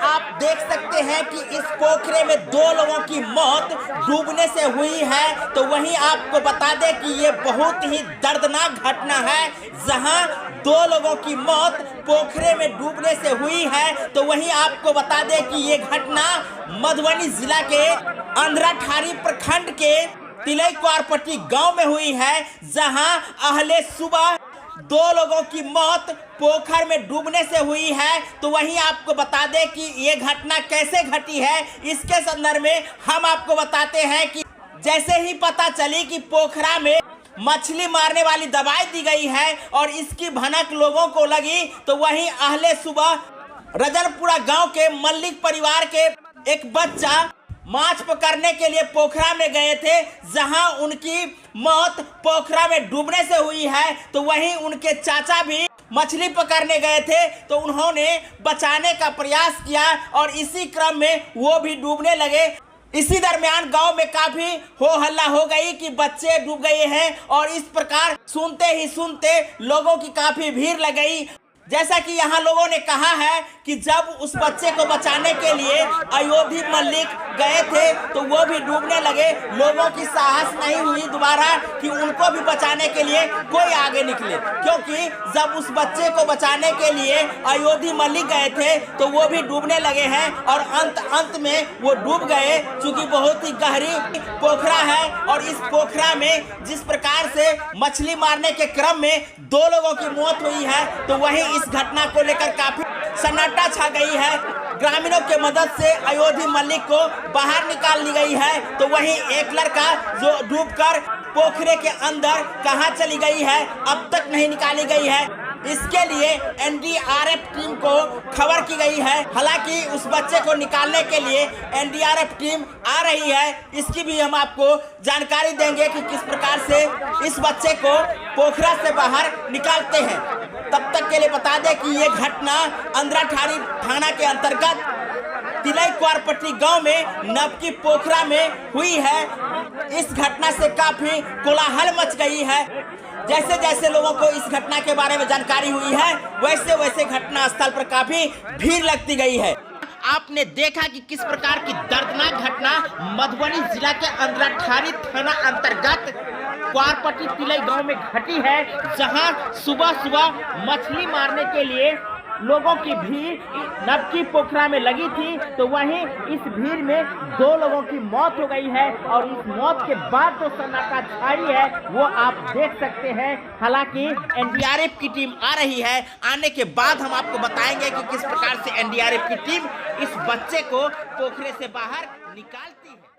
आप देख सकते हैं कि इस पोखरे में 2 लोगों की मौत डूबने से हुई है। तो वहीं आपको बता दें कि ये बहुत ही दर्दनाक घटना है, जहां 2 लोगों की मौत पोखरे में डूबने से हुई है। तो वहीं आपको बता दें कि ये घटना मधुबनी जिला के अंधराठारी प्रखंड के तिलैक्वारपट्टी गांव में हुई है, जहां अहले सुबह 2 लोगों की मौत पोखर में डूबने से हुई है। तो वहीं आपको बता दें कि ये घटना कैसे घटी है, इसके संदर्भ में हम आपको बताते हैं कि जैसे ही पता चली कि पोखरा में मछली मारने वाली दवाई दी गई है और इसकी भनक लोगों को लगी, तो वहीं अहले सुबह रजनपुरा गांव के मल्लिक परिवार के एक बच्चा माछ पकड़ने के लिए पोखरा में गए थे, जहां उनकी मौत पोखरा में डूबने से हुई है। तो वहीं उनके चाचा भी मछली पकड़ने गए थे, तो उन्होंने बचाने का प्रयास किया और इसी क्रम में वो भी डूबने लगे। इसी दरमियान गांव में काफी हो हल्ला हो गई कि बच्चे डूब गए हैं, और इस प्रकार सुनते ही सुनते लोगों की काफी भीड़ लग गई। जैसा कि यहाँ लोगों ने कहा है कि जब उस बच्चे को बचाने के लिए अयोधी मल्लिक गए थे तो वो भी डूबने लगे। लोगों की साहस नहीं हुई दोबारा कि उनको भी बचाने के लिए कोई आगे निकले, क्योंकि जब उस बच्चे को बचाने के लिए अयोधी मल्लिक गए थे तो वो भी डूबने लगे हैं, और अंत में वो डूब गए। चूंकि बहुत ही गहरी पोखरा है, और इस पोखरा में जिस प्रकार से मछली मारने के क्रम में 2 लोगों की मौत हुई है, तो वहीं इस घटना को लेकर काफी सन्नाटा छा गई है। ग्रामीणों के मदद से अयोधी मल्लिक को बाहर निकाल ली गई है। तो वहीं एक लड़का जो डूबकर पोखरे के अंदर कहां चली गई है, अब तक नहीं निकाली गई है। इसके लिए एनडीआरएफ टीम को खबर की गई है। हालांकि उस बच्चे को निकालने के लिए एनडीआरएफ टीम आ रही है, इसकी भी हम आपको जानकारी देंगे कि किस प्रकार से इस बच्चे को पोखरा से बाहर निकालते हैं। तब तक के लिए बता दें कि ये घटना अंधराठारी थाना के अंतर्गत तिलैक्वारपट्टी गांव में नबकी पोखरा में हुई है। इस घटना से काफी कोलाहल मच गई है। जैसे जैसे लोगों को इस घटना के बारे में जानकारी हुई है, वैसे वैसे घटना स्थल पर काफी भीड़ लगती गई है। आपने देखा कि किस प्रकार की दर्दनाक घटना मधुबनी जिला के अंधराठारी थाना अंतर्गत क्वारपट्टी तिलई गांव में घटी है, जहां सुबह सुबह मछली मारने के लिए लोगों की भीड़ नबकी पोखरा में लगी थी। तो वहीं इस भीड़ में 2 लोगों की मौत हो गई है, और इस मौत के बाद जो सन्नाटा छाई है वो आप देख सकते हैं। हालांकि एनडीआरएफ की टीम आ रही है, आने के बाद हम आपको बताएंगे कि किस प्रकार से एनडीआरएफ की टीम इस बच्चे को पोखरे से बाहर निकालती है।